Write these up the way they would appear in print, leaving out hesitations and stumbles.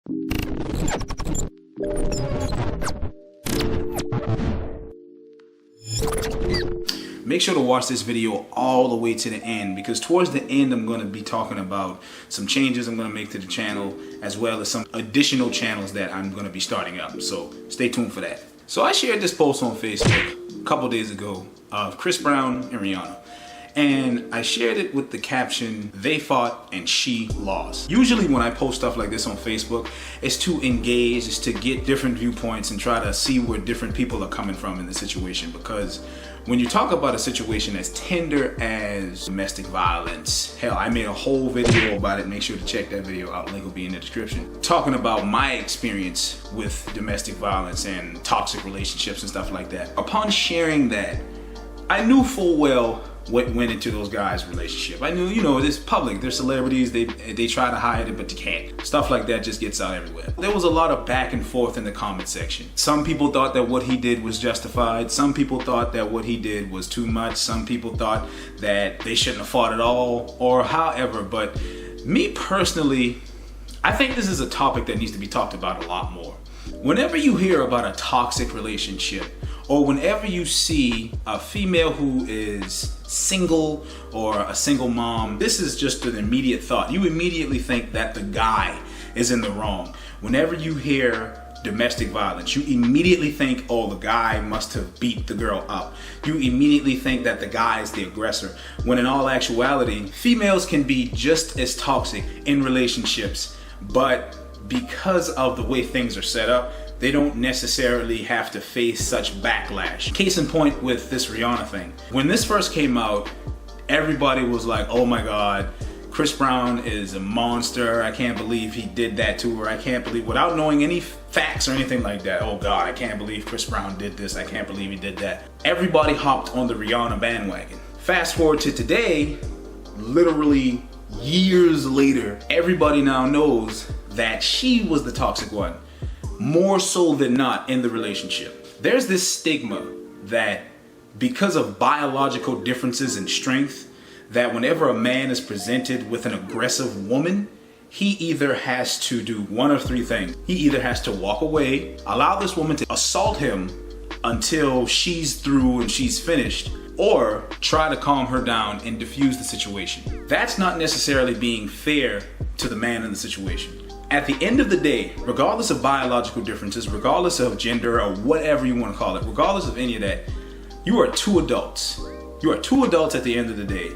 Make sure to watch this video all the way to the end, because towards the end I'm going to be talking about some changes I'm going to make to the channel, as well as some additional channels that I'm going to be starting up. So stay tuned for that. So I shared this post on Facebook a couple days ago of Chris Brown and Rihanna. And I shared it with the caption, "They fought and she lost." Usually when I post stuff like this on Facebook, it's to engage, it's to get different viewpoints and try to see where different people are coming from in the situation. Because when you talk about a situation as tender as domestic violence, hell, I made a whole video about it. Make sure to check that video out. Link will be in the description. Talking about my experience with domestic violence and toxic relationships and stuff like that. Upon sharing that, I knew full well what went into those guys' relationship. I knew, you know, it's public, they're celebrities, they try to hide it, but you can't. Stuff like that just gets out everywhere. There was a lot of back and forth in the comment section. Some people thought that what he did was justified. Some people thought that what he did was too much. Some people thought that they shouldn't have fought at all, or however. But me personally, I think this is a topic that needs to be talked about a lot more. Whenever you hear about a toxic relationship, or whenever you see a female who is single or a single mom, this is just an immediate thought. You immediately think that the guy is in the wrong. Whenever you hear domestic violence, you immediately think, oh, the guy must have beat the girl up. You immediately think that the guy is the aggressor, when in all actuality, females can be just as toxic in relationships, but because of the way things are set up, they don't necessarily have to face such backlash. Case in point with this Rihanna thing. When this first came out, everybody was like, oh my God, Chris Brown is a monster. I can't believe he did that to her. I can't believe, without knowing any facts or anything like that, oh God, I can't believe Chris Brown did this. I can't believe he did that. Everybody hopped on the Rihanna bandwagon. Fast forward to today, literally years later, everybody now knows that she was the toxic one. More so than not in the relationship. There's this stigma that because of biological differences in strength, that whenever a man is presented with an aggressive woman, he either has to do one of three things. He either has to walk away, allow this woman to assault him until she's through and she's finished, or try to calm her down and diffuse the situation. That's not necessarily being fair to the man in the situation. At the end of the day, regardless of biological differences, regardless of gender or whatever you want to call it, regardless of any of that, you are two adults. You are two adults at the end of the day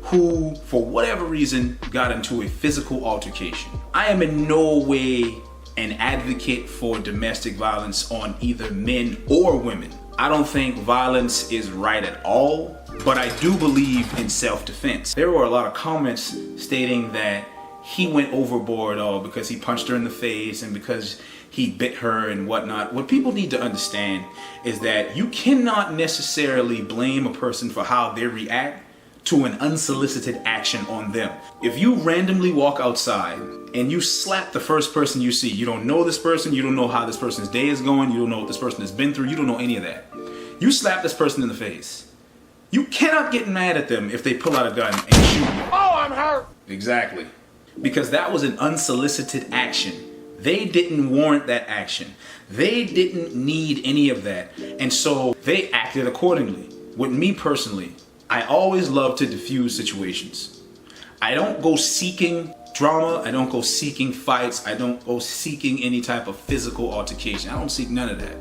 who, for whatever reason, got into a physical altercation. I am in no way an advocate for domestic violence on either men or women. I don't think violence is right at all, but I do believe in self-defense. There were a lot of comments stating that he went overboard because he punched her in the face and because he bit her and whatnot. What people need to understand is that you cannot necessarily blame a person for how they react to an unsolicited action on them. If you randomly walk outside and you slap the first person you see, you don't know this person, you don't know how this person's day is going, you don't know what this person has been through, you don't know any of that. You slap this person in the face. You cannot get mad at them if they pull out a gun and shoot you. Oh, I'm hurt! Exactly. Because that was an unsolicited action. They didn't warrant that action. They didn't need any of that. And so they acted accordingly. With me personally, I always love to diffuse situations. I don't go seeking drama. I don't go seeking fights. I don't go seeking any type of physical altercation. I don't seek none of that.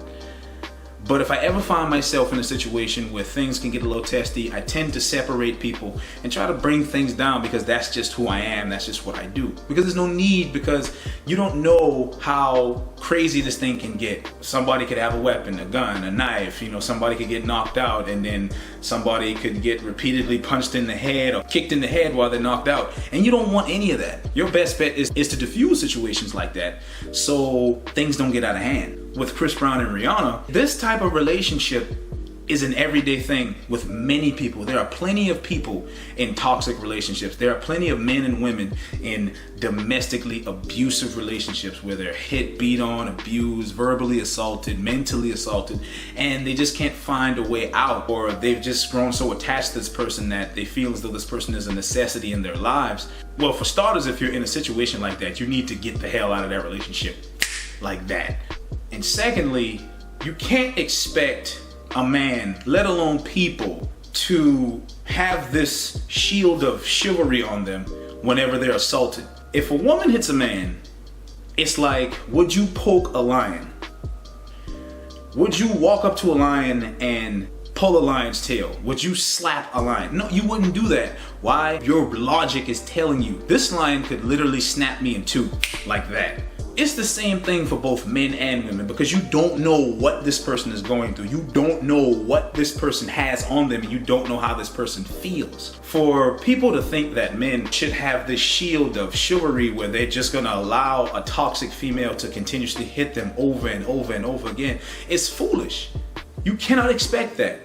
But if I ever find myself in a situation where things can get a little testy, I tend to separate people and try to bring things down, because that's just who I am. That's just what I do. Because there's no need, because you don't know how crazy this thing can get. Somebody could have a weapon, a gun, a knife, you know, somebody could get knocked out, and then somebody could get repeatedly punched in the head or kicked in the head while they're knocked out. And you don't want any of that. Your best bet is to diffuse situations like that so things don't get out of hand. With Chris Brown and Rihanna, this type of relationship is an everyday thing with many people. There are plenty of people in toxic relationships. There are plenty of men and women in domestically abusive relationships where they're hit, beat on, abused, verbally assaulted, mentally assaulted, and they just can't find a way out, or they've just grown so attached to this person that they feel as though this person is a necessity in their lives. Well, for starters, if you're in a situation like that, you need to get the hell out of that relationship like that. And secondly, you can't expect a man, let alone people, to have this shield of chivalry on them whenever they're assaulted. If a woman hits a man, it's like, would you poke a lion? Would you walk up to a lion and pull a lion's tail? Would you slap a lion? No, you wouldn't do that. Why? Your logic is telling you this lion could literally snap me in two like that. It's the same thing for both men and women, because you don't know what this person is going through. You don't know what this person has on them, and you don't know how this person feels. For people to think that men should have this shield of chivalry where they're just gonna allow a toxic female to continuously hit them over and over and over again, it's foolish. You cannot expect that.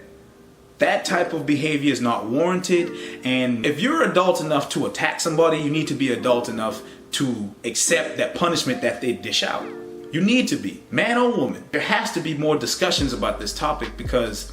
That type of behavior is not warranted, and if you're adult enough to attack somebody, you need to be adult enough to accept that punishment that they dish out. You need to be, man or woman. There has to be more discussions about this topic, because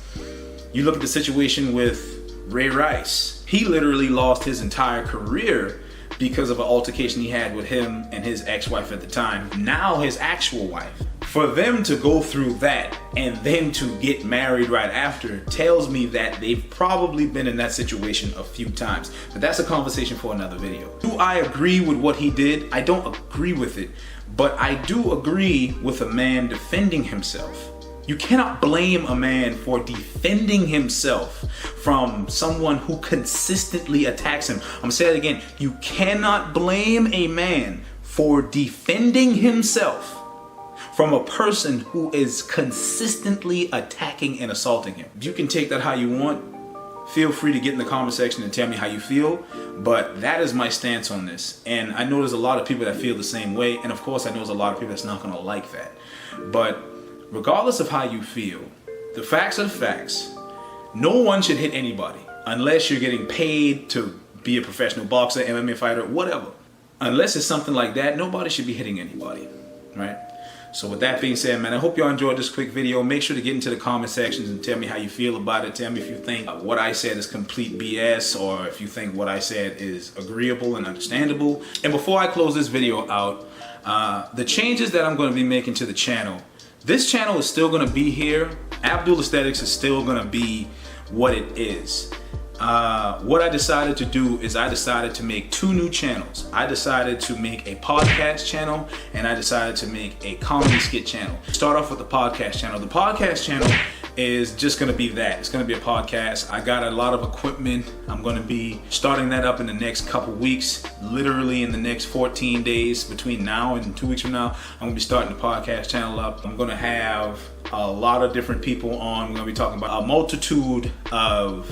you look at the situation with Ray Rice. He literally lost his entire career because of an altercation he had with him and his ex-wife at the time, now his actual wife. For them to go through that and then to get married right after tells me that they've probably been in that situation a few times. But that's a conversation for another video. Do I agree with what he did? I don't agree with it, but I do agree with a man defending himself. You cannot blame a man for defending himself from someone who consistently attacks him. I'm gonna say it again. You cannot blame a man for defending himself from a person who is consistently attacking and assaulting him. You can take that how you want. Feel free to get in the comment section and tell me how you feel, but that is my stance on this. And I know there's a lot of people that feel the same way, and of course I know there's a lot of people that's not gonna like that. But regardless of how you feel, the facts are the facts. No one should hit anybody unless you're getting paid to be a professional boxer, MMA fighter, whatever. Unless it's something like that, nobody should be hitting anybody, right? So with that being said, man, I hope y'all enjoyed this quick video. Make sure to get into the comment sections and tell me how you feel about it. Tell me if you think what I said is complete BS, or if you think what I said is agreeable and understandable. And before I close this video out, the changes that I'm going to be making to the channel, this channel is still going to be here. Abdul Aesthetics is still going to be what it is. What I decided to do is I decided to make two new channels. I decided to make a podcast channel, and I decided to make a comedy skit channel. Start off with the podcast channel. The podcast channel is just gonna be that. It's gonna be a podcast. I got a lot of equipment. I'm gonna be starting that up in the next couple weeks, literally in the next 14 days. Between now and 2 weeks from now, I'm gonna be starting the podcast channel up. I'm gonna have a lot of different people on. We're gonna be talking about a multitude of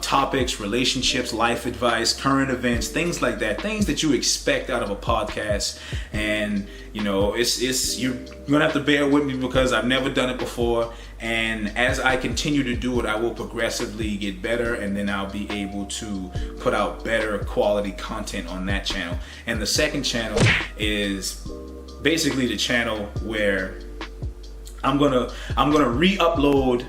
topics, relationships, life advice, current events, things like that, things that you expect out of a podcast. And you know, you're gonna have to bear with me because I've never done it before, and as I continue to do it, I will progressively get better, and then I'll be able to put out better quality content on that channel. And the second channel is basically the channel where I'm gonna re-upload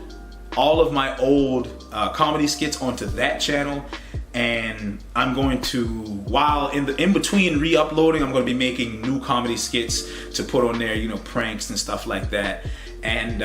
all of my old comedy skits onto that channel, and I'm going to, while in between re-uploading, I'm going to be making new comedy skits to put on there, you know, pranks and stuff like that, and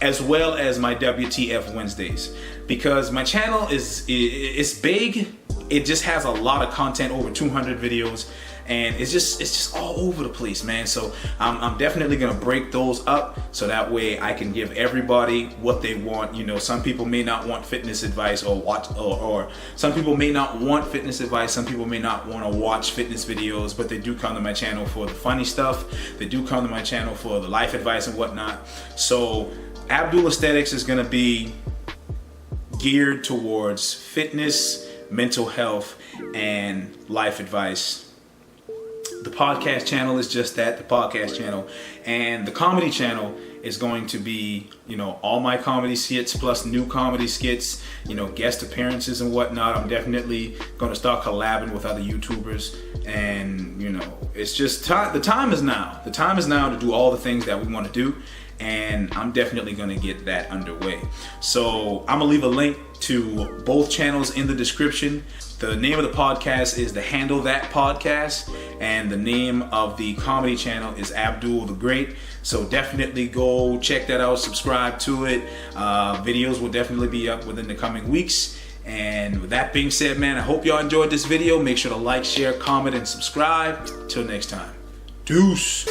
as well as my WTF Wednesdays, because my channel is big. It just has a lot of content, over 200 videos, and it's just all over the place, man. So I'm definitely gonna break those up so that way I can give everybody what they want. You know, some people may not want fitness advice or some people may not want fitness advice. Some people may not want to watch fitness videos, but they do come to my channel for the funny stuff. They do come to my channel for the life advice and whatnot. So Abdul Aesthetics is gonna be geared towards fitness, mental health, and life advice. The podcast channel is just that, the podcast channel. And the comedy channel is going to be, all my comedy skits plus new comedy skits, guest appearances and whatnot. I'm definitely going to start collabing with other YouTubers. And, it's just time. The time is now. The time is now to do all the things that we want to do. And I'm definitely going to get that underway. So I'm going to leave a link to both channels in the description. The name of the podcast is the Handle That Podcast, and the name of the comedy channel is Abdul the Great. So definitely go check that out, subscribe to it. Videos will definitely be up within the coming weeks. And with that being said, man, I hope y'all enjoyed this video. Make sure to like, share, comment, and subscribe. Till next time. Deuce.